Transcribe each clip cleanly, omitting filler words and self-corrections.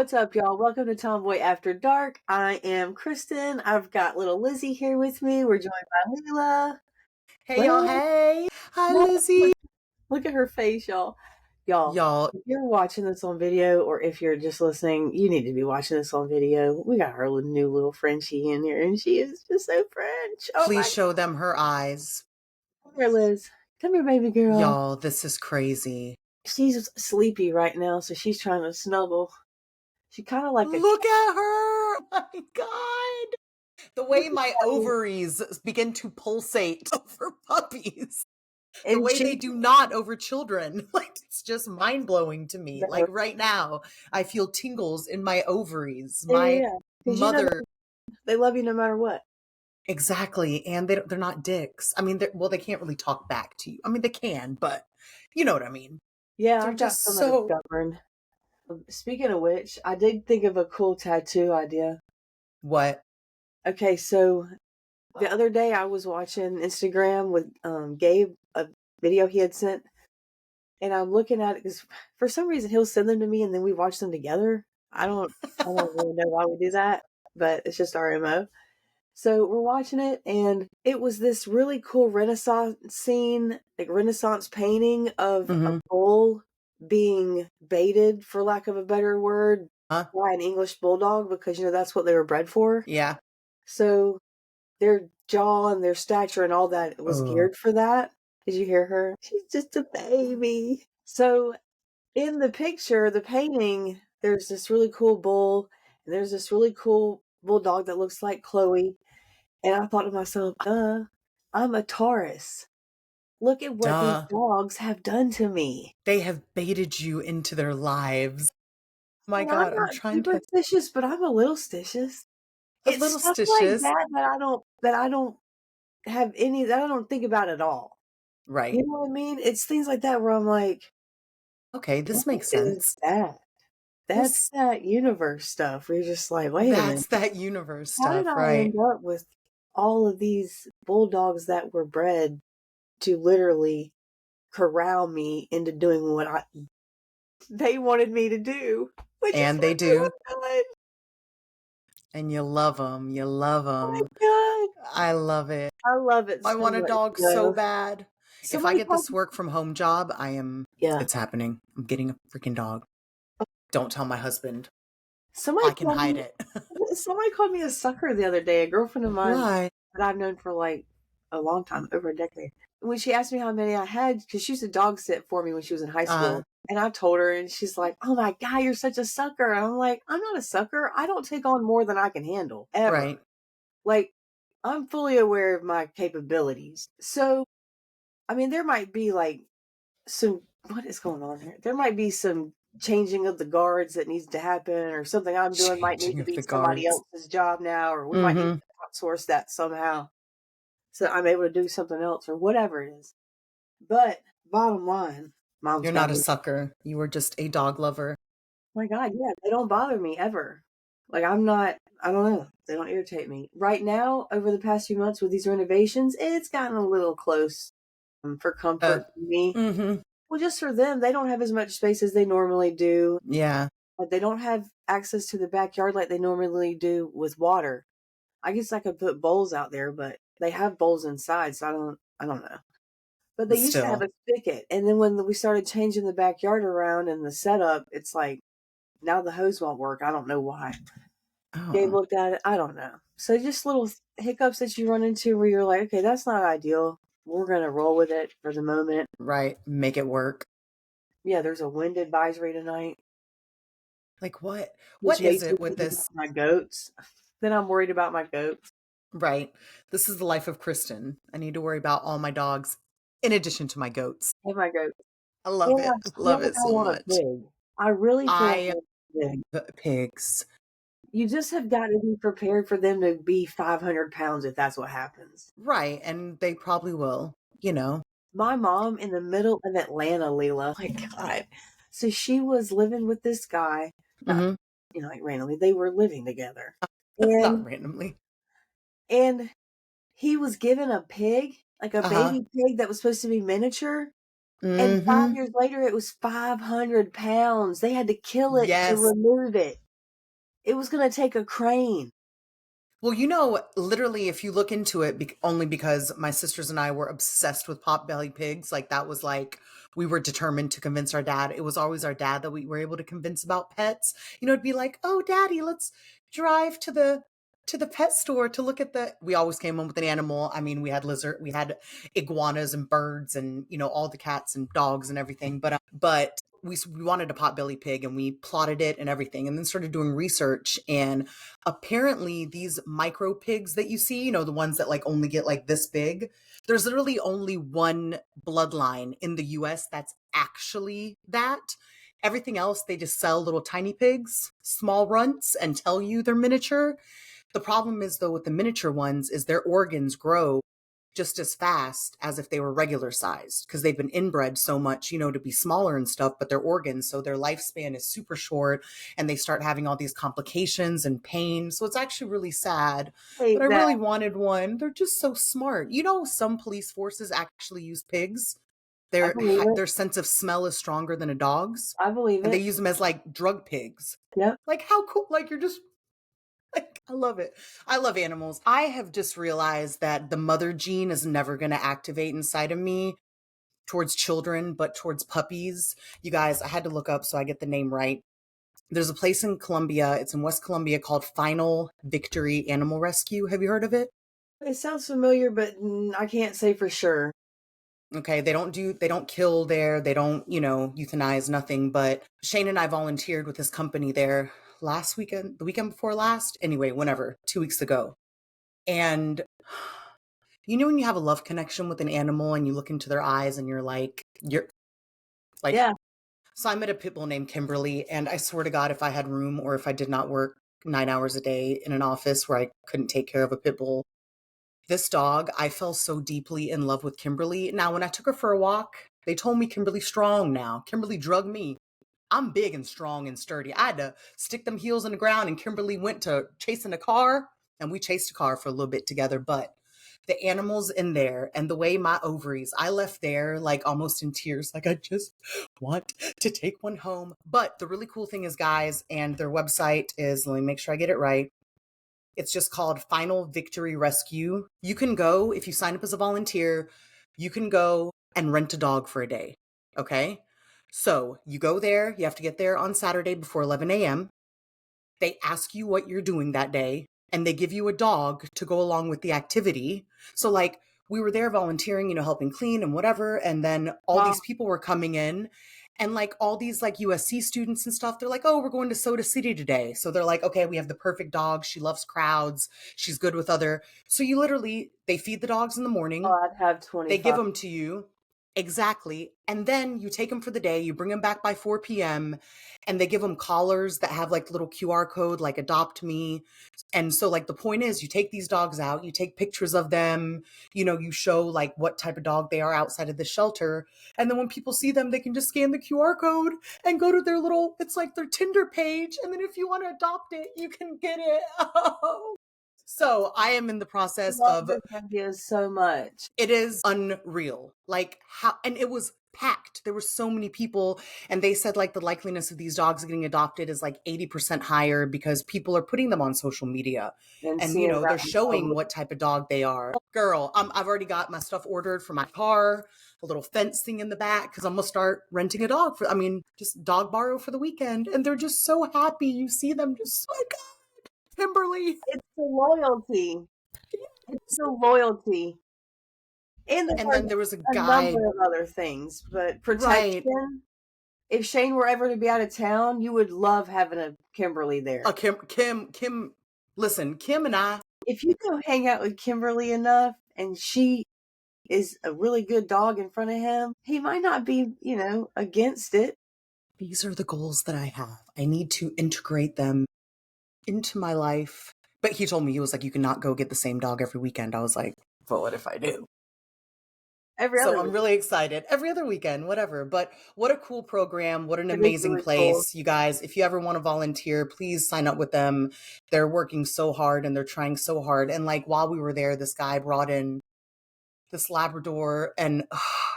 What's up, y'all? Welcome to Tomboy After Dark. I am Kristen. I've got little Lizzie here with me. We're joined by Leela. Hey y'all, What? hey. Hi What? Lizzie. Look at her face, y'all. Y'all, Y'all, if you're watching this on video or if you're just listening, you need to be watching this on video. We got our new little Frenchie in here, and she is just so French. Oh please my show them her eyes. God. Come here, Liz. Come here, baby girl. Y'all, this is crazy. She's sleepy right now, so she's trying to snuggle. She kind of like a cat. Look at her. Oh my God. The Look way at my that. ovaries begin to pulsate over puppies. The And way she, they do not over children. Like, it's just mind blowing to me. Like, right now, I feel tingles in my ovaries. My yeah, because mother. they love you no matter what. Exactly. And they're not dicks. I mean, they can't really talk back to you. I mean, they can, but you know what I mean. Yeah, They're I've got just some that are so. stubborn. Speaking of which, I did think of a cool tattoo idea. What? Okay, so the other day I was watching Instagram with Gabe, a video he had sent, and I'm looking at it because for some reason he'll send them to me and then we watch them together. I don't really know why we do that, but it's just our MO. So we're watching it, and it was this really cool Renaissance scene, like Renaissance painting of a Mm-hmm. bull being baited, for lack of a better word, Huh? by an English bulldog because, that's what they were bred for. Yeah. So their jaw and their stature and all that was Oh. geared for that. Did you hear her? She's just a baby. So in the picture, the painting, there's this really cool bull, and there's this really cool bulldog that looks like Chloe. And I thought to myself, I'm a Taurus. Look at what these Duh. dogs have done to me. They have baited you into their lives. My And I'm God, I'm not trying to. superstitious, but I'm a little stitious. A It's little stuff like stitious. that I don't have any that I don't think about at all. You Right. know what I mean? It's things like that where I'm like, Okay, what this makes is sense. that? That's This. that universe stuff. Where you're just like, wait a minute, That's that universe how did stuff, I right? end up with all of these bulldogs that were bred to literally corral me into doing what they wanted me to do, which is And they what do. I'm doing. And you love them. You love Oh them. my God. I love it. I love it I so want a much, dog so though. bad. If I Somebody get called this work from home job, yeah. it's happening. I'm getting a freaking dog. Don't tell my husband. Somebody I can called hide me it. somebody called me a sucker the other day, a girlfriend of mine Why? that I've known for, like, a long time, over a decade. When she asked me how many I had, because she used to dog sit for me when she was in high Uh, school, and I told her, and she's like, "Oh my God, you're such a sucker." And I'm like, "I'm not a sucker. I don't take on more than I can handle, ever." right. Like, I'm fully aware of my capabilities. So, I mean, there might be, like, some what is going on here? There might be some changing of the guards that needs to happen, or something I'm doing might need Changing to of be the somebody guards. else's job now, or we might need Mm-hmm. to outsource that somehow so I'm able to do something else or whatever it is. But bottom line, mom's You're got not a me. sucker. You were just a dog lover. My God, yeah, they don't bother me ever. Like, I'm not, I don't know. They don't irritate me. Right now, over the past few months with these renovations, it's gotten a little close for Uh, comfort for me. mm-hmm. Well, just for them, they don't have as much space as they normally do. Yeah. But they don't have access to the backyard like they normally do with water. I guess I could put bowls out there, but they have bowls inside, so I don't know. But they used to have Still. a spigot, and then when we started changing the backyard around and the setup, it's like now the hose won't work. I don't know why. Gabe Oh, looked at it. I don't know. So just little hiccups that you run into where you're like, okay, that's not ideal. We're gonna roll with it for the moment. right. Make it work. Yeah, there's a wind advisory tonight, Like what? which What is makes me it with think about this? my goats. Then I'm worried about my goats. Right. This is the life of Kristen. I need to worry about all my dogs in addition to my goats. Hey, my goats. I love And it. I feel Love like it I so want a much. pig. I really feel like I I want a pig. pigs. You just have got to be prepared for them to be 500 pounds if that's what happens. Right. And they probably will, you know. My mom in the middle of Atlanta, Leela. Oh my God. So she was living with this guy, not, Hmm. like randomly. They were living together. Not And randomly. and he was given a pig, like a Uh-huh. baby pig that was supposed to be miniature. And 5 Hmm. years later, it was 500 pounds. They had to kill it to Yes. remove it. It was gonna take a crane. Well, literally, if you look into it, only because my sisters and I were obsessed with pot-bellied pigs, like that was like we were determined to convince our dad. It was always our dad that we were able to convince about pets. It'd be like, "Oh, Daddy, let's drive to the pet store to look at the." We always came home with an animal. I mean, we had iguanas and birds, and all the cats and dogs and everything. But we wanted a pot-bellied pig, and we plotted it and everything, and then started doing research. And apparently these micro pigs that you see, the ones that like only get like this big, there's literally only one bloodline in the US that's actually that. Everything else, they just sell little tiny pigs, small runts, and tell you they're miniature. The problem is, though, with the miniature ones is their organs grow just as fast as if they were regular sized, because they've been inbred so much, to be smaller and stuff, but their organs, so their lifespan is super short, and they start having all these complications and pain. So it's actually really sad, but Hate I that. really wanted one. They're just so smart. Some police forces actually use pigs. I believe it. Their sense of smell is stronger than a dog's, I believe and they it. use them as like drug pigs. Yep. Like, how cool. Like, you're just like, I love it. I love animals. I have just realized that the mother gene is never going to activate inside of me towards children, but towards puppies. You guys, I had to look up so I get the name right. There's a place in Colombia, it's in West Colombia, called Final Victory Animal Rescue. Have you heard of it? It sounds familiar, but I can't say for sure. Okay, they don't kill there, they don't, euthanize, nothing. But Shane and I volunteered with this company there last weekend, the weekend before last, anyway, whenever, 2 weeks ago. And when you have a love connection with an animal and you look into their eyes and you're like, Yeah. so I met a pit bull named Kimberly, and I swear to God, if I had room or if I did not work 9 hours a day in an office where I couldn't take care of a pit bull, this dog, I fell so deeply in love with Kimberly. Now, when I took her for a walk, they told me Kimberly's strong now. Kimberly drugged me. I'm big and strong and sturdy. I had to stick them heels in the ground, and Kimberly went to chasing a car, and we chased a car for a little bit together. But the animals in there and the way my ovaries, I left there like almost in tears. Like, I just want to take one home. But the really cool thing is, guys, and their website is, let me make sure I get it right. It's just called Final Victory Rescue. You can go, if you sign up as a volunteer, you can go and rent a dog for a day. Okay. So you go there, you have to get there on Saturday before 11 a.m. They ask you what you're doing that day, and they give you a dog to go along with the activity. So, like, we were there volunteering, helping clean and whatever. And then all Wow. these people were coming in, and like all these like USC students and stuff, they're like, "Oh, we're going to Soda City today." So they're like, "Okay, we have the perfect dog. She loves crowds. She's good with other." So they feed the dogs in the morning. Oh, I'd have They give 25. them to you. Exactly. And then you take them for the day, you bring them back by 4 p.m., and they give them collars that have like little QR code, like Adopt Me. And so, like, the point is, you take these dogs out, you take pictures of them, you show like what type of dog they are outside of the shelter. And then when people see them, they can just scan the QR code and go to it's like their Tinder page. And then if you want to adopt it, you can get it. So I am in the I process love of, this idea so much. it is unreal. Like, how, and it was packed. There were so many people, and they said like the likeliness of these dogs getting adopted is like 80% higher because people are putting them on social media, And and seeing they're that in showing public. what type of dog they are. Girl, I've already got my stuff ordered for my car, a little fence thing in the back, because I'm gonna start renting a dog just dog borrow for the weekend. And they're just so happy. You see them just like, Kimberly. It's the loyalty. It's the loyalty. And there And are then there was a a guy, number of other things, but right? protection. If Shane were ever to be out of town, you would love having a Kimberly there. Kim, listen, Kim and I, If you go hang out with Kimberly enough and she is a really good dog in front of him, he might not be, against it. these are the goals that I have. I need to integrate them into my life. But he told me, he was like, you cannot go get the same dog every weekend. I was like, but what if I do? Every So other I'm week. really excited. Every other weekend, whatever. But what a cool program. What an It is amazing really cool. place. You guys, if you ever want to volunteer, please sign up with them. They're working so hard and they're trying so hard. And like while we were there, this guy brought in this Labrador, and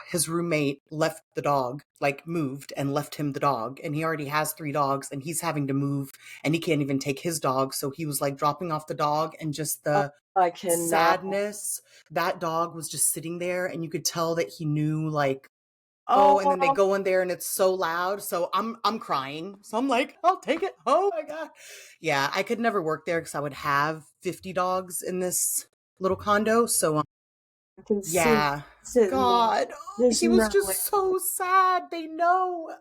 his roommate left the dog, like moved and left him the dog. And he already has 3 dogs and he's having to move and he can't even take his dog. So he was like dropping off the dog and just Oh, the I cannot. sadness. That dog was just sitting there and you could tell that he knew like, oh, and then they Oh, go in there and it's so loud. So I'm crying. So I'm like, I'll take it. Oh my God. Yeah, I could never work there because I would have 50 dogs in this little condo. So I can see yeah. sitting there, God. just He was knowing just so sad. They know.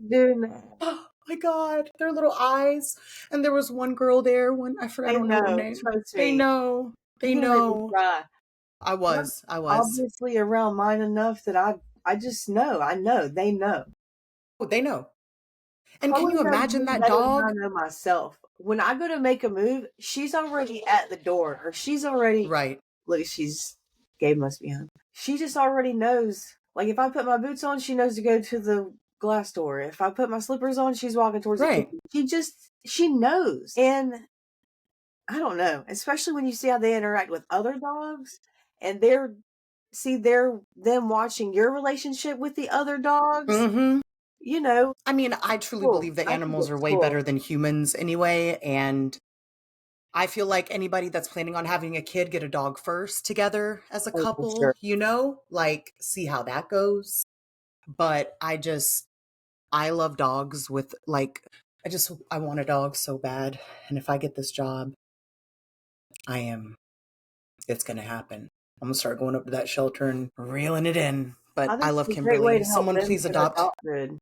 doing that. Oh my God. Their little eyes. And there was one girl there, one I They don't know her know, name. trust They me. know. They You're gonna make me know. cry. I I'm was. I was. obviously around mine enough that I just know. I know. They know. Oh, they know. And can Chloe you knows imagine me that better than I dog? know myself. When I go to make a move, she's already at the door, or she's already Right. look. Gabe must be home. She just already knows. Like if I put my boots on, she knows to go to the glass door. If I put my slippers on, she's walking towards the Right. kitchen. She knows, and I don't know. Especially when you see how they interact with other dogs, and they're them watching your relationship with the other dogs. Mhm. You know, I mean, I truly cool. believe that I think animals are it's way cool. better than humans anyway, and I feel like anybody that's planning on having a kid get a dog first together as a Oh, for sure. couple, like see how that goes. But I love dogs with like I want a dog so bad. And if I get this job, I am it's gonna happen. I'm gonna start going up to that shelter and reeling it in. I But I think love it's a great way Kimberly. to help Someone them please get adopt. adopted.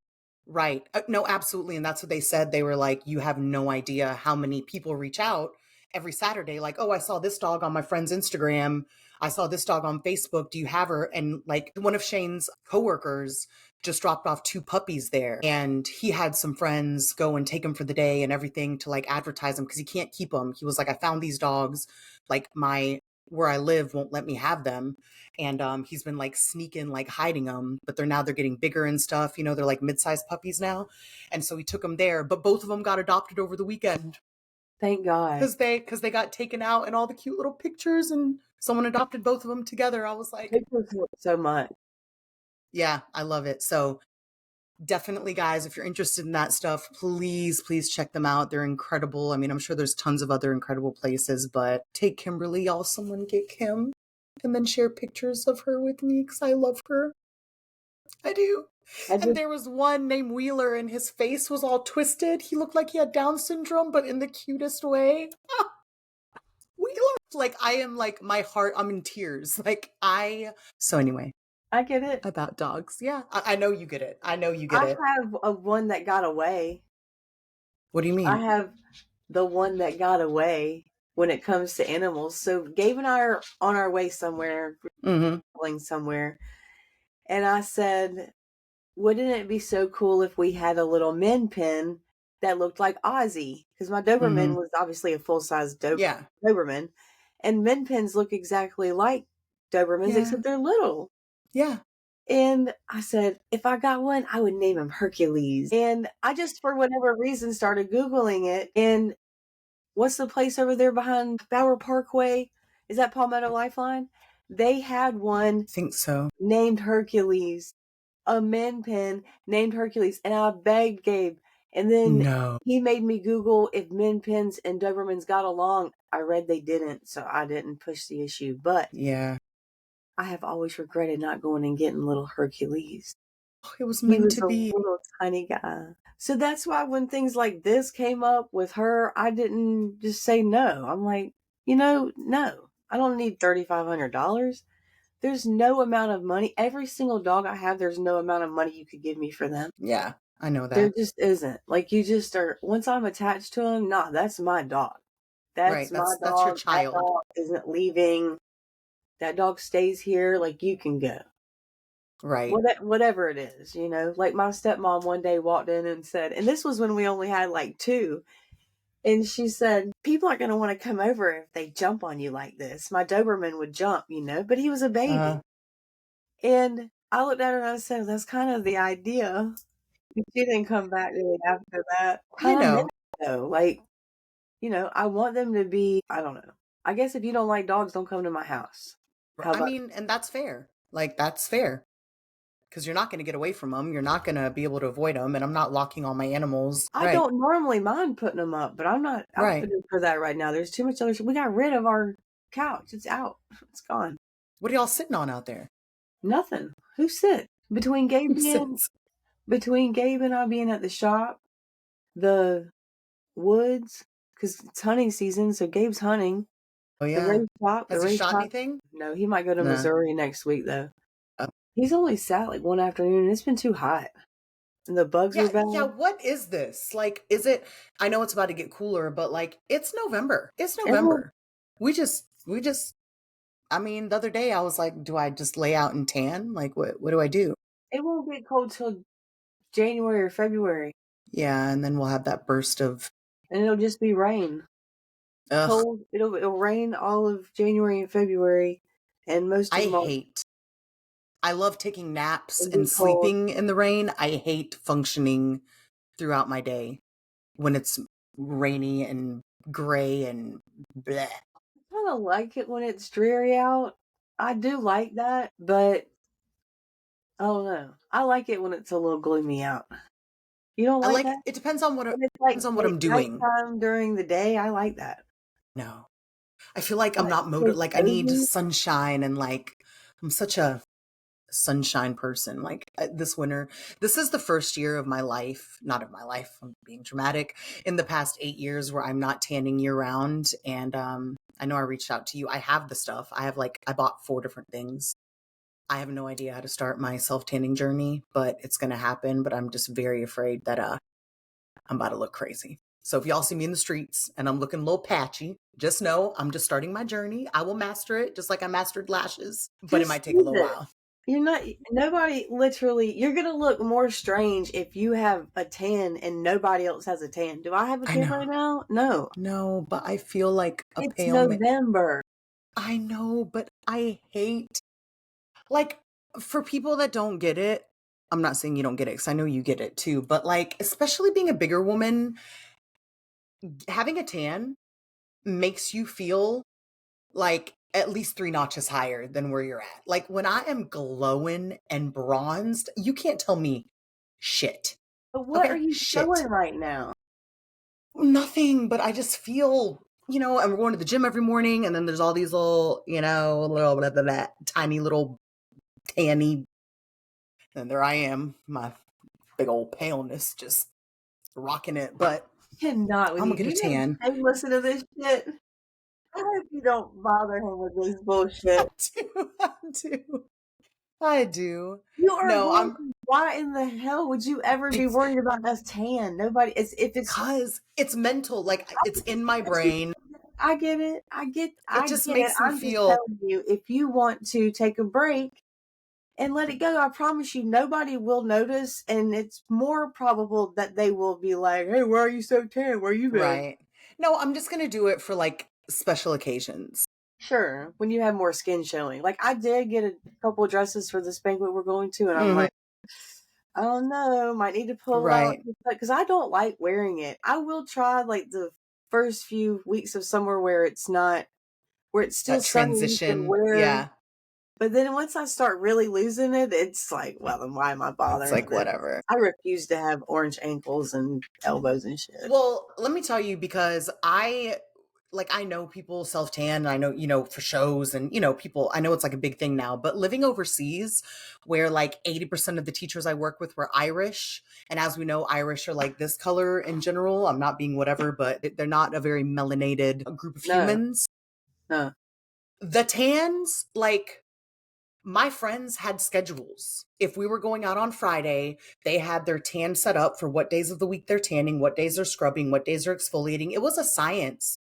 Right. No, absolutely. And that's what they said. They were like, you have no idea how many people reach out every Saturday. Like, oh, I saw this dog on my friend's Instagram. I saw this dog on Facebook. Do you have her? And like one of Shane's coworkers just dropped off 2 puppies there. And he had some friends go and take them for the day and everything to like advertise them because he can't keep them. He was like, I found these dogs. Like where I live won't let me have them. And he's been like sneaking, like hiding them, but they're getting bigger and stuff. They're like mid-sized puppies now. And so he took them there, but both of them got adopted over the weekend Thank God. because they got taken out and all the cute little pictures and someone adopted both of them together. I was like, Pictures help so much. yeah, I love it. So definitely, guys, if you're interested in that stuff, please check them out. They're incredible. I mean, I'm sure there's tons of other incredible places, but take Kimberly, y'all. Someone get Kim and then share pictures of her with me because I love her. I do. I And just there was one named Wheeler, and his face was all twisted. He looked like he had Down syndrome, but in the cutest way. Wheeler! Like, I am like, my heart, I'm in tears. So anyway, I get it. about dogs. Yeah, I know you get it. I know you get I it. have a one that got away. What do you I mean? have the one that got away when it comes to animals. So Gabe and I are on our way somewhere, Mm-hmm. traveling somewhere, and I said, "Wouldn't it be so cool if we had a little min pin that looked like Ozzy?" Because my Doberman Mm-hmm. was obviously a full size Yeah. Doberman, and min pins look exactly like Dobermans Yeah. except they're little. Yeah. And I said, if I got one, I would name him Hercules. And I just, for whatever reason, started Googling it. And what's the place over there behind Bower Parkway? Is that Palmetto Lifeline? They had one I think so. named Hercules, a min pin named Hercules. And I begged Gabe. And then No. he made me Google if min pins and Dobermans got along. I read they didn't, so I didn't push the issue. But Yeah. I have always regretted not going and getting little Hercules. Oh, it was He meant was to a be. little tiny guy. So that's why when things like this came up with her, I didn't just say no. I'm like, no. I don't need $3,500. There's no amount of money. Every single dog I have, there's no amount of money you could give me for them. Yeah. I know There that. just isn't. Like you just are once I'm attached to him, nah, that's my dog. Right. That's my That's your dog. That child. dog isn't leaving. That dog stays here. Like you can go. Right. Whatever it is, like my stepmom one day walked in and said, and this was when we only had like two, and she said, people aren't going to want to come over if they jump on you like this. My Doberman would jump, but he was a baby. And I looked at her and I said, that's kind of the idea. She didn't come back to me after that. I I meant know. though, like, I want them to be, I don't know. I guess if you don't like dogs, don't come to my house. How I about mean, and that's fair. Like, that's fair because you're not going to get away from them. You're not going to be able to avoid them. And I'm not locking all my animals. I Right. don't normally mind putting them up, but I'm not Right. outfitted for that right now. There's too much other we got rid of our couch. It's out. It's gone. What are y'all sitting on out there? Nothing. Who sit? Between Gabe Who being sits? between Gabe and I being at the shop, the woods, because it's hunting season, so Gabe's hunting. Oh, The yeah. race shop, the Has he race shot shop. anything? No, he might go to Nah. Missouri next week though. Uh, He's only sat like one afternoon and it's been too hot. And the bugs yeah. are bad. Yeah. What is this? Like, is it, I know it's about to get cooler, but like, it's November. It's It won't November. We just, I mean, the other day I was like, do I just lay out and tan? Like, what do I do? it won't get cold till January or February. Yeah. And then we'll have that burst of, And it'll just be rain. ugh, Cold. It'll rain all of January and February and most of I March hate I love taking naps and be and cold. sleeping in the rain. I hate functioning throughout my day when it's rainy and gray and bleh. I kinda like it when it's dreary out. I do like that, but I don't know. I like it when it's a little gloomy out. You don't I like like that? it depends on When it's like I'm doing. nighttime during the day, I like that. No. I feel like I'm Like, not so like I need cozy. sunshine and like I'm such a sunshine person. Like this winter, this is the first year of my life, not of my life, I'm being dramatic, in the past 8 years where I'm not tanning year round. And I know I reached out to you. I have the stuff. I bought 4 different things. I have no idea how to start my self tanning journey, but it's going to happen. But I'm just very afraid that I'm about to look crazy. So if y'all see me in the streets and I'm looking a little patchy, just know I'm just starting my journey. I will master it just like I mastered lashes, but it Just might take a use little it. while. You're not nobody literally you're gonna look more strange if you have a tan and nobody else has a tan. Do I have a I tan know. right now? No. No, but I feel like a It's pale man. November. I know, but I hate, like, for people that don't get it, I'm not saying you don't get it because I know you get it too, but like, especially being a bigger woman, having a tan makes you feel like at least 3 notches higher than where you're at. Like, when I am glowing and bronzed, you can't tell me shit. But what are Okay? you Shit. showing right now? Nothing, but I just feel, and we're going to the gym every morning, and then there's all these little, little blah, blah, blah, tiny little tanny, and there I am, my big old paleness, just rocking it. But Cannot with I'm you. gonna Do get a you know tan. Dave listen to this shit? I hope you don't bother him with this I bullshit. do, I do, I do. You are No, I'm gorgeous. Why in the hell would you ever be worried about us tan? Nobody it's if it's because it's mental, like it's in my brain. I get it. It I just get it. makes me I'm just feel telling you, if you want to take a break and let it go, I promise you nobody will notice and it's more probable that they will be like, "Hey, why are you so tan? Where you been?" right. No, I'm just gonna do it for like special occasions. Sure, when you have more skin showing. Like I did get a couple of dresses for this banquet we're going to and I'm Hmm. like, I don't know, might need to pull it out Right. because I don't like wearing it. I will try like the first few weeks of summer where it's not where it's still That sunny, you can transition. wear. Yeah. But then once I start really losing it, it's like, well, then why am I It's bothering like with this? whatever. I refuse to have orange ankles and elbows and shit. Well, let me tell you, because I know people self tan, and I know, for shows, and people, I know it's like a big thing now, but living overseas where like 80% of the teachers I work with were Irish, and as we know, Irish are like this color in general. I'm not being whatever, but they're not a very melanated group of No, humans. no. The tans, like, my friends had schedules. If we were going out on Friday, they had their tan set up for what days of the week they're tanning, what days they're scrubbing, what days they're exfoliating. It was a science.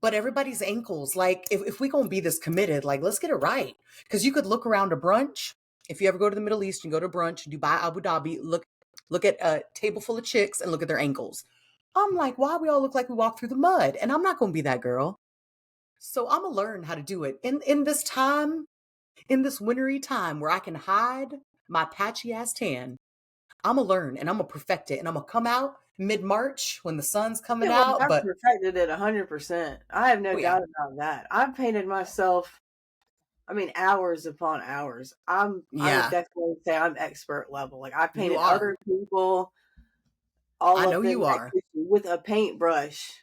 But everybody's ankles, like, if we gonna be this committed, like, let's get it right. Because you could look around a brunch. If you ever go to the Middle East and go to brunch, Dubai, Abu Dhabi, look at a table full of chicks and look at their ankles. I'm like, why we all look like we walk through the mud? And I'm not gonna be that girl. So I'm gonna learn how to do it in this time, in this wintry time where I can hide my patchy ass tan. I'm gonna learn and I'm gonna perfect it, and I'm gonna come out mid-March when the sun's coming Yeah, well, out. I've But perfected it 100%. I have no oh yeah, doubt about that. I've painted myself. I mean, hours upon hours. I would Yeah, definitely say I'm expert level. Like I you painted are. other people I all know up in you that are. kitchen with a paintbrush,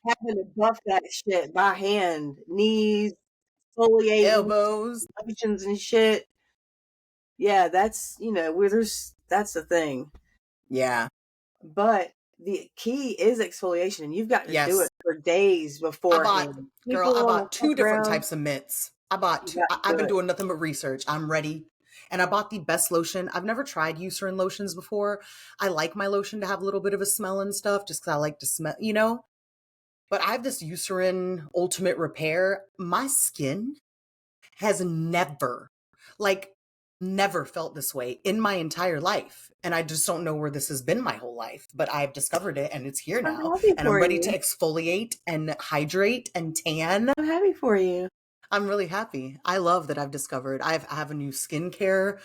having to buff that shit by hand, knees, exfoliating, Elbows. lotions and shit. Yeah, that's where that's the thing. Yeah. But the key is exfoliation, and you've got to do Yes. it for days I bought, beforehand. girl, People I want to bought fuck two different around. types of mitts. I bought You two. got to I've do been it. doing nothing but research. I'm ready. And I bought the best lotion. I've never tried Eucerin lotions before. I like my lotion to have a little bit of a smell and stuff just because I like to smell, you know? But I have this Eucerin Ultimate Repair. My skin has never, like, never felt this way in my entire life. And I just don't know where this has been my whole life. But I've discovered it and it's here I'm now. happy And I'm for ready to you. exfoliate and hydrate and tan. I'm happy for you. I'm really happy. I love that I've discovered I have a new skincare,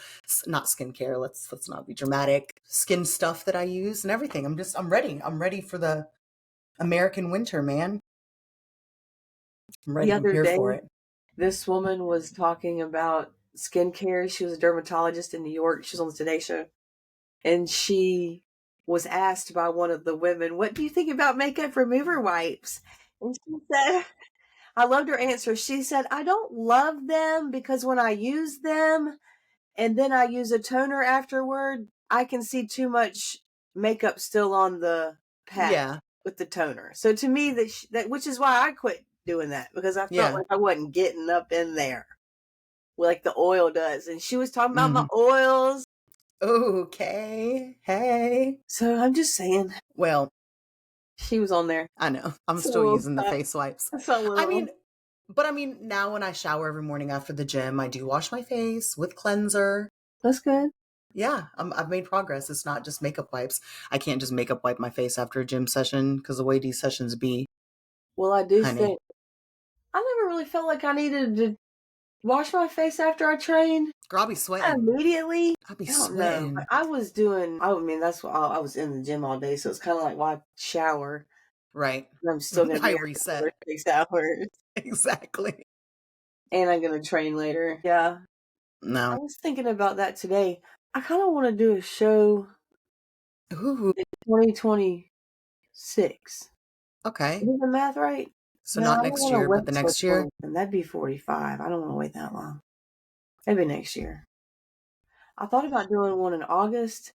not skincare. Let's not be dramatic. Skin stuff that I use and everything. I'm ready. I'm ready for the American winter, man. I'm The ready. I'm other here day, for it. this woman was talking about skincare. She was a dermatologist in New York. She was on the Today Show. And she was asked by one of the women, "What do you think about makeup remover wipes?" And she said, I loved her answer. She said, "I don't love them because when I use them and then I use a toner afterward, I can see too much makeup still on the pad Yeah. with the toner." So to me, that which is why I quit doing that, because I felt Yeah. like I wasn't getting up in there like the oil does. And she was talking about my Mhm. oils. Okay. Hey. So I'm just saying, Well, she was on there. I know. I'm It's a still little using the tough. face wipes. It's a I little. mean, but I mean, now when I shower every morning after the gym, I do wash my face with cleanser. That's good. Yeah, I've made progress. It's not just makeup wipes. I can't just makeup wipe my face after a gym session because the way these sessions be, Well, I do honey. think I never really felt like I needed to wash my face after I trained. Girl, I'll be Not sweating. immediately. I'll be I don't know. sweating. I was doing. I mean, that's why I was in the gym all day, so it's kind of like why shower. Right. And I'm still gonna Why be there for reset? another 6 hours, Exactly. and I'm gonna train later. Yeah, I No. was thinking about that today. I kind of want to do a show Ooh. in 2026. Okay. Is the math right? So No, I not don't next want to year, but wait the till next year. 20. And that'd be 45. I don't want to wait that long. Maybe next year. I thought about doing one in August,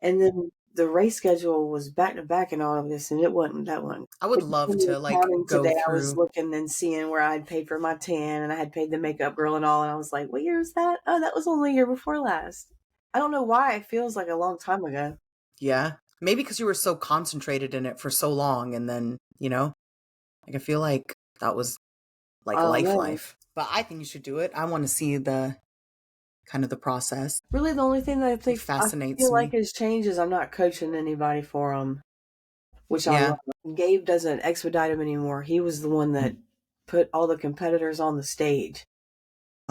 and then the race schedule was back to back in August, and it wasn't that one. I would But love in the to like accounting go today, I was through. looking and seeing where I'd paid for my tan, and I had paid the makeup girl and all, and I was like, "What year is that? Oh, that was only the year before last." I don't know why it feels like a long time ago. Yeah. Maybe because you were so concentrated in it for so long, and then like I feel like that was like I don't know. life. But I think you should do it. I want to see the kind of the process. Really, the only thing that It I fascinates feel like me. has changed is I'm not coaching anybody for them, which I Yeah. love. Gabe doesn't expedite them anymore. He was the one that put all the competitors on the stage.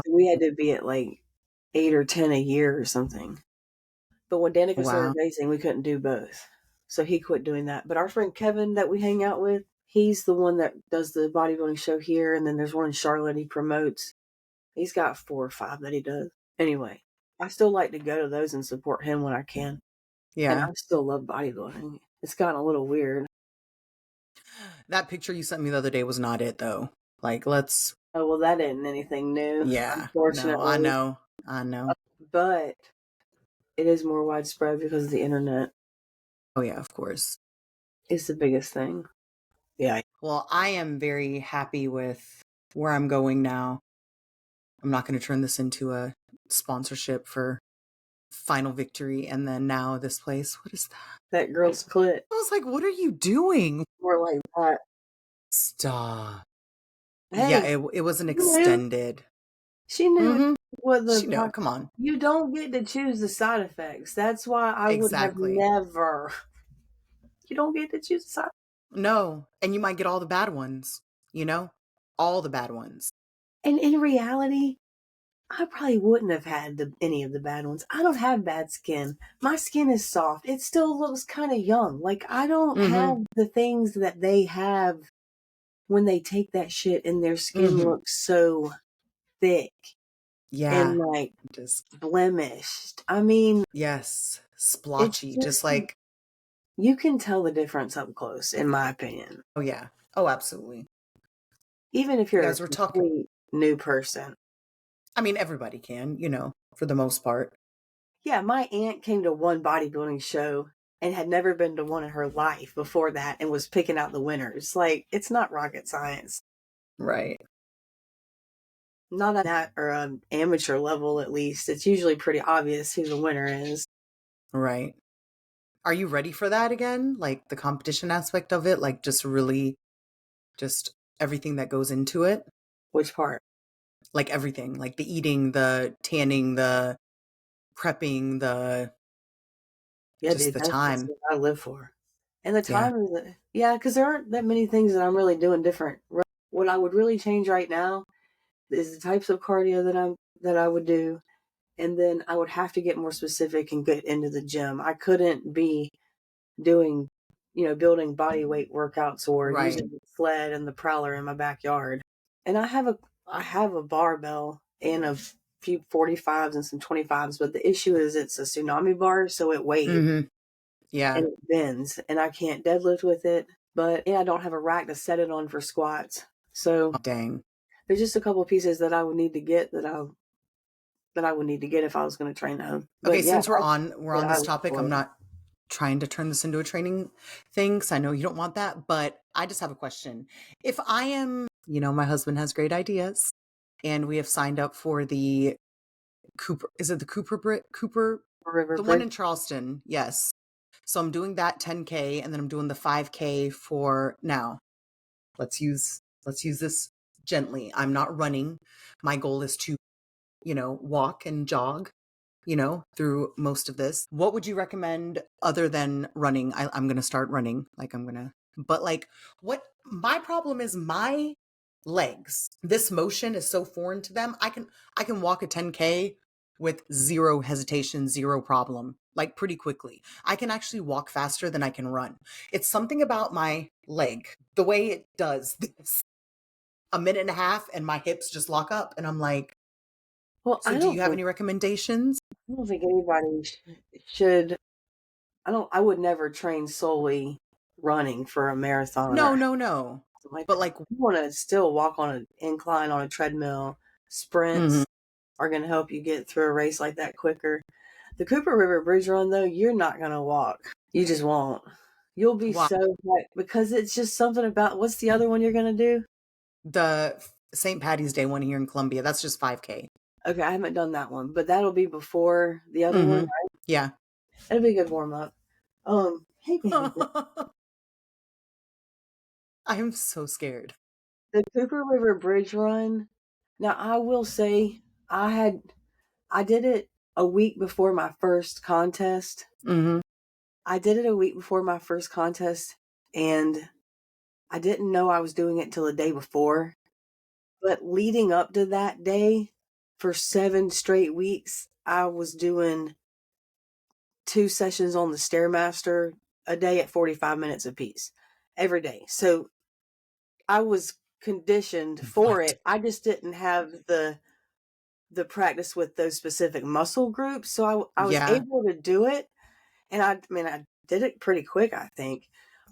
So we had to be at like 8 or 10 a year or something. But when Danica started Wow. racing, we couldn't do both. So he quit doing that. But our friend Kevin that we hang out with, he's the one that does the bodybuilding show here. And then there's one in Charlotte he promotes. He's got 4 or 5 that he does. Anyway, I still like to go to those and support him when I can. And Yeah. I still love bodybuilding. It's gotten a little weird. That picture you sent me the other day was not it though. Like let's Oh, well, that isn't anything new, yeah. No, I unfortunately. know. I know. But it is more widespread because of the internet. Oh yeah, of course. Is the biggest thing. Yeah. Well, I am very happy with where I'm going now. I'm not going to turn this into a sponsorship for Final Victory and then now this place. What is that? That girl's clit. I was like, what are you doing? More like that. Stop. Yeah, Hey, it was an she knew. extended. She knew Mm-hmm. what She know. Come on. you don't get to choose the side effects. That's why I would have Exactly. never. You don't get to choose the side. No. And you might get all the bad ones, you know? All the bad ones. And in reality, I probably wouldn't have had any of the bad ones. I don't have bad skin. My skin is soft. It still looks kind of young. Like I don't Mm-hmm. have the things that they have when they take that shit and their skin Mm-hmm. looks so thick and Yeah. like Just blemished. I mean, yes. it's Splotchy. Just just like, you can tell the difference up close, in my opinion. oh yeah. Oh, absolutely. Even if you're a Guys, we're talking. complete new person. I mean, everybody can, for the most part. Yeah, my aunt came to one bodybuilding show and had never been to one in her life before that and was picking out the winners. Like, it's not rocket science. Right. Not at that or amateur level, at least. It's usually pretty obvious who the winner is. Right. Are you ready for that again? Like the competition aspect of it? Like just really, just everything that goes into it? Which part? Like everything, like the eating, the tanning, the prepping, Yeah, just dude, the that's time. what I live for. And the Yeah. time is, yeah, because there aren't that many things that I'm really doing different. What I would really change right now is the types of cardio that I would do, and then I would have to get more specific and get into the gym. I couldn't be doing, building body weight workouts or Right. using the sled and the prowler in my backyard. And I have a barbell and a few 45s and some 25s, but the issue is it's a tsunami bar, so it weighs Mm-hmm. Yeah. and it bends, and I can't deadlift with it. But I don't have a rack to set it on for squats. So Oh, dang. there's just a couple of pieces that I would need to get that I would need to get if I was going to train at home. Okay, But yeah, since we're that's on we're what on I this look topic, I'm for. not trying to turn this into a training thing because I know you don't want that, but I just have a question. If I am, my husband has great ideas and we have signed up for the Cooper, is it the Cooper, River the one Bridge. in Charleston? Yes. So I'm doing that 10K and then I'm doing the 5K for now. Let's use this gently. I'm not running. My goal is to, walk and jog, through most of this. What would you recommend other than running? I'm going to start running. But like, what my problem is my legs. This motion is so foreign to them. I can walk a 10K with zero hesitation, zero problem, like pretty quickly. I can actually walk faster than I can run. It's something about my leg, the way it does this. A minute and a half and my hips just lock up and I'm like, Well, so do you have any recommendations? I don't think anybody should. I would never train solely running for a marathon or No, no, no. something like But that. like, You want to still walk on an incline on a treadmill. mhm. Sprints are going to help you get through a race like that quicker. The Cooper River Bridge Run, though, you're not going to walk. You just won't. You'll be Wow. so hyped because it's just something about what's the other one you're going to do? The St. Patty's Day one here in Columbia, that's just 5K. Okay, I haven't done that one, but that'll be before the other one, Hmm. right? Yeah. It'll be a good warm up. Hey, baby. I'm so scared. The Cooper River Bridge Run. Now, I will say I did it a week before my first contest. Hmm. I did it a week before my first contest, and I didn't know I was doing it till the day before. But leading up to that day, for 7 straight weeks, I was doing 2 sessions on the Stairmaster a day at 45 minutes apiece every day. So I was conditioned for What? it. I just didn't have the practice with those specific muscle groups. So I was Yeah. able to do it. And I mean, I did it pretty quick, I think.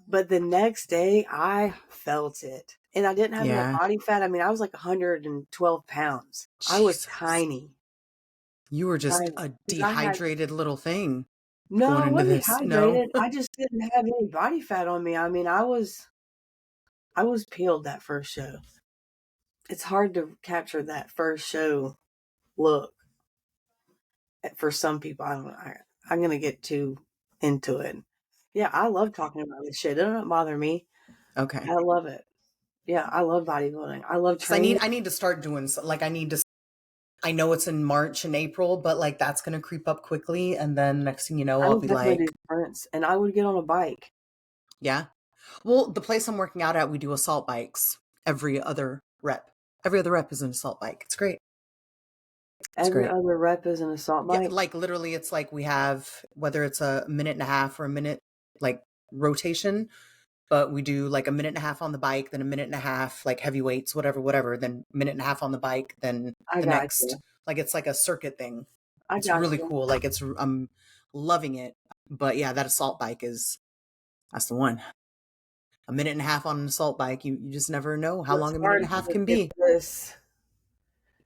But the next day, I felt it. And I didn't have enough Yeah. body fat. I mean, I was like 112 pounds. I was Jesus. tiny, You were just tiny. a Because I had, dehydrated little thing no, going I into wasn't this. No. dehydrated. I just didn't have any body fat on me. I mean, I was peeled that first show. It's hard to capture that first show look for some people. I'm gonna get too into it. Yeah, I love talking about this shit. It don't bother me. Okay. I love it. Yeah, I love bodybuilding. I love Because I need training. I need to start doing like I need to. I know it's in March and April, but like that's gonna creep up quickly, and then next thing you know, I I'll would be definitely do like, sprints, and I would get on a bike. yeah. Well, the place I'm working out at, we do assault bikes every other rep. Every other rep is an assault bike. It's great. It's Every great. other rep is an assault Yeah, bike. like literally, it's like we have whether it's a minute and a half or a minute like rotation. but we do like a minute and a half on the bike, then a minute and a half, like heavy weights, whatever, then a minute and a half on the bike, then I the got next, you. like it's like a circuit thing. I It's got really you. cool. Like I'm loving it. But yeah, that assault bike that's the one. A minute and a half on an assault bike, you just never know how What's long a minute hard and a is half to can get be. this.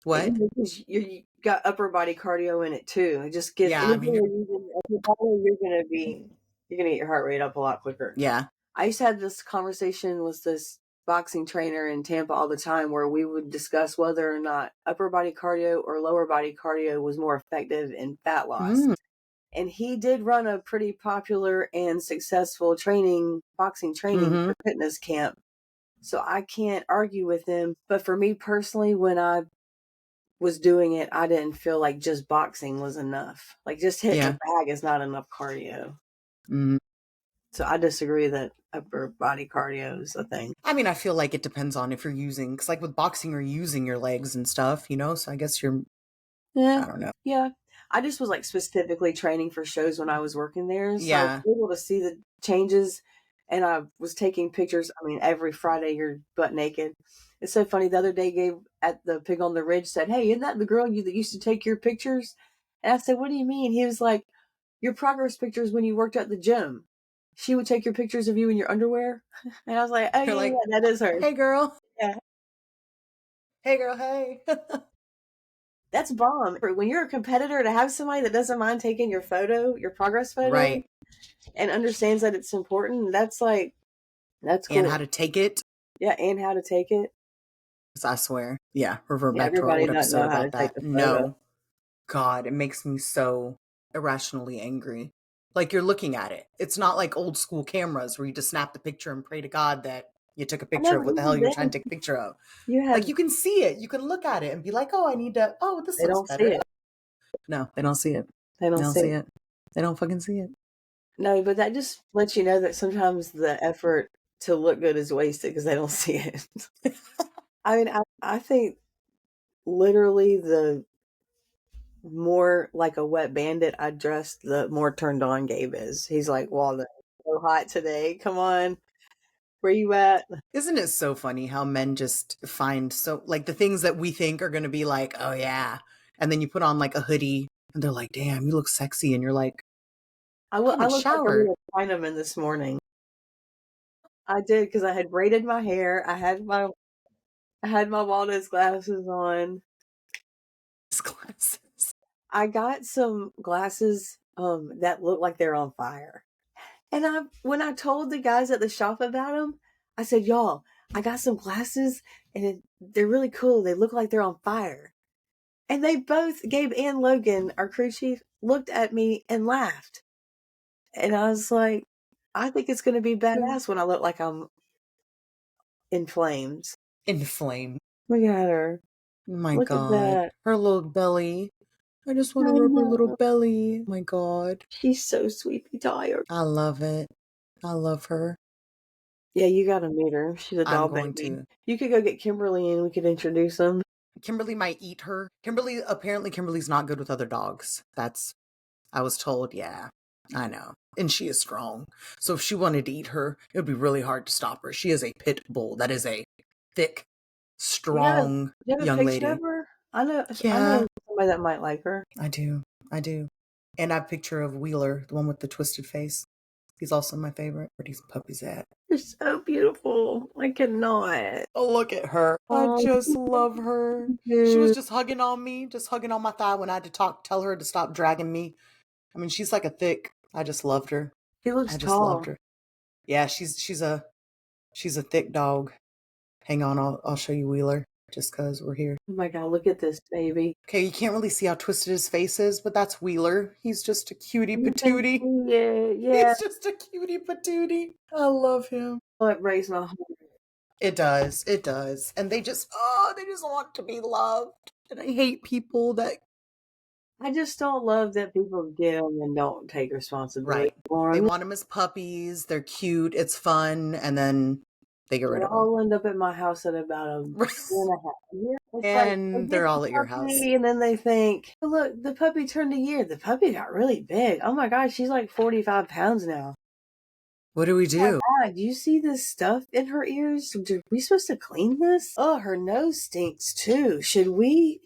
What? Because you got upper body cardio in it too. It just gets Yeah, I anything mean, you're using upper body, you're gonna get your heart rate up a lot quicker. yeah. I used to have this conversation with this boxing trainer in Tampa all the time where we would discuss whether or not upper body cardio or lower body cardio was more effective in fat loss. Mm, And he did run a pretty popular and successful boxing training mm-hmm. for fitness camp. So I can't argue with him. But for me personally, when I was doing it, I didn't feel like just boxing was enough. Like just hitting a Yeah. bag is not enough cardio. Mm. So I disagree that upper body cardio is a thing. I mean, I feel like it depends on if you're using, because like with boxing, you're using your legs and stuff, you know? So I guess Yeah, I don't know. yeah. I just was like specifically training for shows when I was working there, so I was Yeah. able to see the changes, and I was taking pictures. I mean, every Friday you're butt naked. It's so funny. The other day, Gabe at the Pig on the Ridge said, "Hey, isn't that the girl you that used to take your pictures?" And I said, "What do you mean?" He was like, "Your progress pictures when you worked at the gym. She would take your pictures of you in your underwear." And I was like, "Oh You're yeah, like, yeah, that is her." hey, girl. Yeah, Hey, girl. Hey. that's bomb. When you're a competitor, to have somebody that doesn't mind taking your photo, your progress photo, Right. and understands that it's important, that's And how cool. to take it. Yeah, and how to take it. 'Cause I swear. Yeah. Revert Yeah, back to our everybody old doesn't episode know how to about take that. the photo. No. God, it makes me so irrationally angry. Like you're looking at it. It's not like old school cameras where you just snap the picture and pray to God that you took a I picture know, of but what the hell even you were trying then, to take a picture of. you Like have you can see it. You can look at it and be like, oh, I need to, oh, this they looks don't see better. it. No, they don't see it. They They don't don't see see it. it. They don't fucking see it. No, but that just lets you know that sometimes the effort to look good is wasted because they don't see it. I mean, I think literally the more like a wet bandit I dress, the more turned on Gabe is. He's like, Walnut, so hot today. Come on. Where you at? Isn't it so funny how men just find so like the things that we think are going to be like, oh yeah. And then you put on like a hoodie and they're like, damn, you look sexy. And you're like, I I haven't looked like a showered. real Chinaman this morning. I did because I had braided my hair. I had my Waldo's glasses on. These glasses. I got some glasses that look like they're on fire. And when I told the guys at the shop about them, I said, "Y'all, I got some glasses and they're really cool. They look like they're on fire." And they both, Gabe and Logan, our crew chief, looked at me and laughed. And I was like, "I think it's going to be badass when I look like I'm in flames." Inflame. Look at her. My Look at God. that. Her little belly. I just want to I rub her little know. belly. My God. She's so sweetly tired. I love it. I love her. Yeah, you gotta meet her. She's a I'm doll going baby. to. You could go get Kimberly and we could introduce them. Kimberly might eat her. Apparently, Kimberly's not good with other dogs. I was told, yeah, I know. And she is strong. So if she wanted to eat her, it would be really hard to stop her. She is a pit bull. That is a thick, strong You have a young picture lady. of her? I Yeah, know somebody that might like her. I do. I do. And I have a picture of Wheeler, the one with the twisted face. He's also my favorite. Where these puppies at? You're so beautiful. I cannot. Oh, look at her. I Oh, just love her. She was dude. just hugging on me, just hugging on my thigh when I had to tell her to stop dragging me. I mean, she's like a thick. I just loved her. She looks I just loved tall. her. Yeah, she's a thick dog. Hang on, I'll show you Wheeler just because we're here. Oh my god, look at this baby. Okay, you can't really see how twisted his face is, but that's Wheeler. He's just a cutie You can patootie. see it. Yeah. He's just a cutie patootie. I love him. Oh, it breaks my heart. It does. It does. And they just want to be loved. And I hate people that I just don't love that people get them and don't take responsibility right. for They them. want them as puppies. They're cute. It's fun, and then they get They rid of them. all end up at my house at about a year and a half. Yeah, it's like they And get they're the all at your house. puppy and then they think, oh, look, the puppy turned a year. The puppy got really big. Oh my gosh, she's like 45 pounds now. What do we Oh do? my god, do you see this stuff in her ears? Are we supposed to clean this? Oh, her nose stinks too. Should we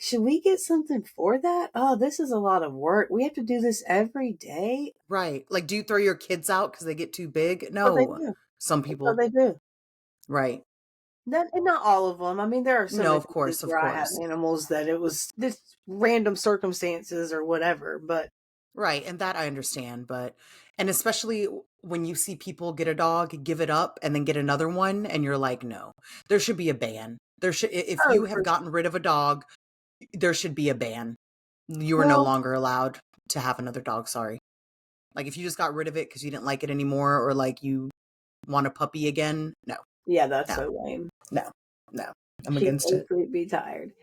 get something for that? Oh, this is a lot of work. We have to do this every day. Right. Like, do you throw your kids out because they get too big? What they No. do. Some That's what people. they do. Right. And not all of them. I mean, there are some No, of instances course, of where I have course. animals that it was just random circumstances or whatever. But Right. And that I understand. And especially when you see people get a dog, give it up, and then get another one, and you're like, no, there should be a ban. If oh, you have for gotten rid of a dog, there should be a ban. You are no well, longer allowed to have another dog. Sorry. Like, if you just got rid of it because you didn't like it anymore, or like you want a puppy again, no, yeah, that's no, so lame. no, no. I'm She's against so it. sweet, be tired.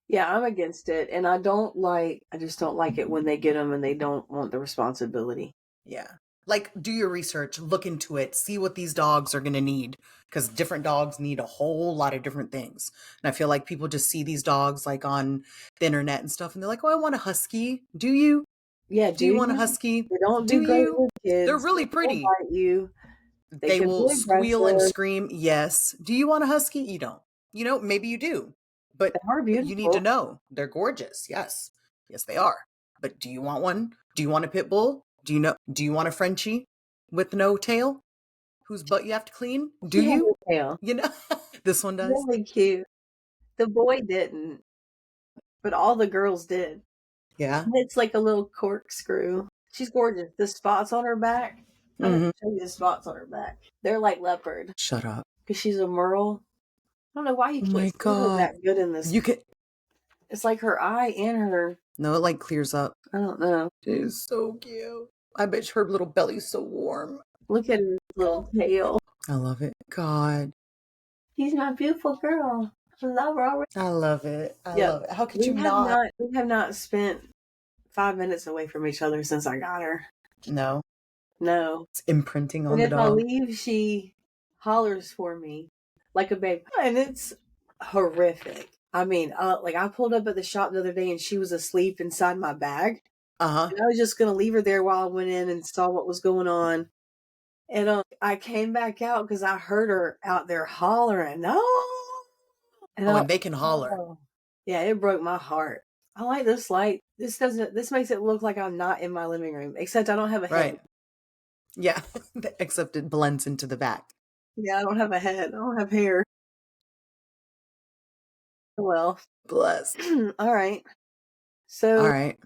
Yeah, I'm against it, and I just don't like it when they get them and they don't want the responsibility. Yeah. Like, do your research, look into it, see what these dogs are going to need, because different dogs need a whole lot of different things. And I feel like people just see these dogs like on the internet and stuff, and they're like, oh, I want a husky. Do you? Yeah, Do do you want a you? husky? They don't Do do great you? with They're kids. really They'll pretty. bite you. They They can will be squeal and aggressive. scream. Yes. Do you want a husky? You don't. Maybe you do, They but are you need to beautiful. know they're gorgeous. Yes. Yes, they are. But do you want one? Do you want a pit bull? Do you want a Frenchie with no tail whose butt you have to clean? Do She has you? a tail. You know, this one does. Really cute. The boy didn't, but all the girls did. Yeah. And it's like a little corkscrew. She's gorgeous. The spots on her back. I'm gonna Hmm. show you the spots on her back. They're like leopard Shut up. because she's a merle. I don't know why you Oh can't my see her God. that good in this. You can. It's like her eye and her. No, it like clears up. I don't know. It is so cute. I bet her little belly's so warm. Look at her little tail. I love it. God. She's my beautiful girl. I love her already. I love it. I Yep. love it. How could We you have not? not we have not spent 5 minutes away from each other since I got her. No. No. It's imprinting And on the if I dog. leave, she hollers for me like a baby. And it's horrific. I mean, like I pulled up at the shop the other day and she was asleep inside my bag. Uh-huh. And I was just going to leave her there while I went in and saw what was going on. And I came back out because I heard her out there hollering, no. And Oh, and they can holler. oh, yeah, it broke my heart. I like this light. This makes it look like I'm not in my living room, except I don't have a head. Right. Yeah. Except it blends into the back. Yeah, I don't have a head. I don't have hair. Well, Bless. all right. All So right.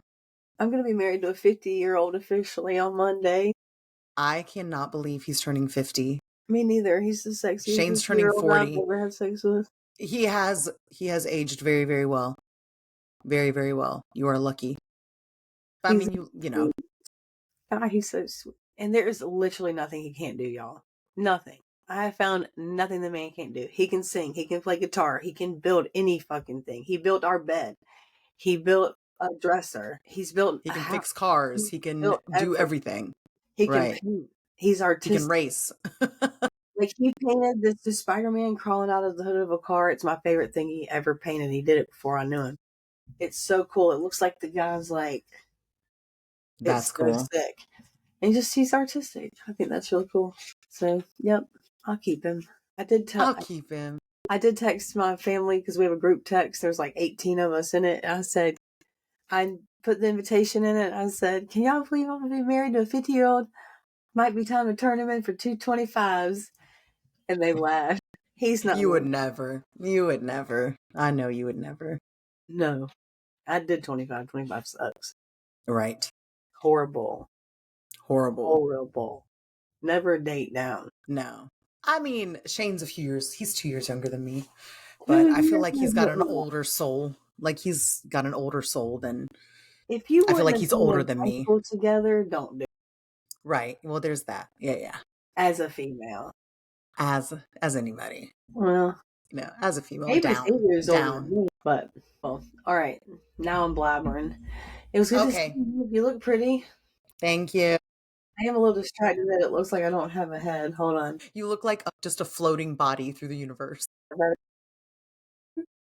I'm going to be married to a 50-year-old officially on Monday. I cannot believe he's turning 50. Me neither. He's the sexiest Shane's turning 50-year-old I've 40. ever had sex with. He has aged very, very well. Very, very well. You are lucky. I He's mean, you know. God, he's so sweet. And there is literally nothing he can't do, y'all. Nothing. I have found nothing the man can't do. He can sing. He can play guitar. He can build any fucking thing. He built our bed. He built a dresser. He's built He a can house. fix cars. He's He can built do everything. everything. He can Right. paint. He's He can artistic. race. Like he painted this Spider-Man crawling out of the hood of a car. It's my favorite thing he ever painted. He did it before I knew him. It's so cool. It looks like the guy's like, That's it's so cool. sick. And just he's artistic. I think that's really cool. So, yep, I'll keep him. I'll keep him. I did text my family because we have a group text. There's like 18 of us in it. And I said, I put the invitation in it. I said, can y'all believe I'm going to be married to a 50-year-old? Might be time to turn him in for 225s. And they laughed. He's not. You would never. You would never. I know you would never. No, I did 25. 25 sucks. Right. Horrible. Horrible. Horrible. Never date down. No. I mean, Shane's he's 2 years younger than me. But I feel like he's got an older soul. Like he's got an older soul than If you I feel wouldn't like have he's been older in than high me. school together, don't do it. Right. Well, there's that. Yeah, yeah. As a female. As anybody. Well, As a female, Ava's 8 years older than down. me, but, well, all right. Now I'm blabbering. It was good to see Okay. you. You look pretty. Thank you. I am a little distracted that it looks like I don't have a head. Hold on. You look like just a floating body through the universe.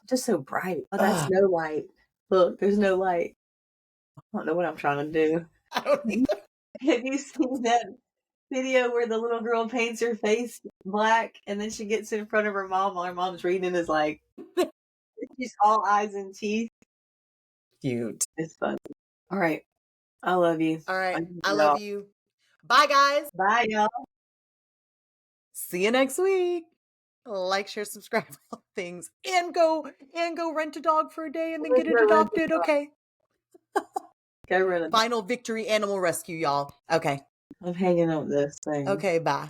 Just so bright. Oh, that's Ugh, no light. Look, there's no light. I don't know what I'm trying to do. I don't either. Have you seen that? video where the little girl paints her face black and then she gets in front of her mom while her mom's reading is like she's all eyes and teeth. Cute. It's fun. All right. I love you. All I right. need to I get love off. you. Bye, guys. Bye, y'all. See you next week. Like, share, subscribe, all things, and go rent a dog for a day and then Let's get it go rent the adopted. dog. Okay. Go rent a dog. Final victory animal rescue, y'all. Okay. I'm hanging up this thing. Okay, bye.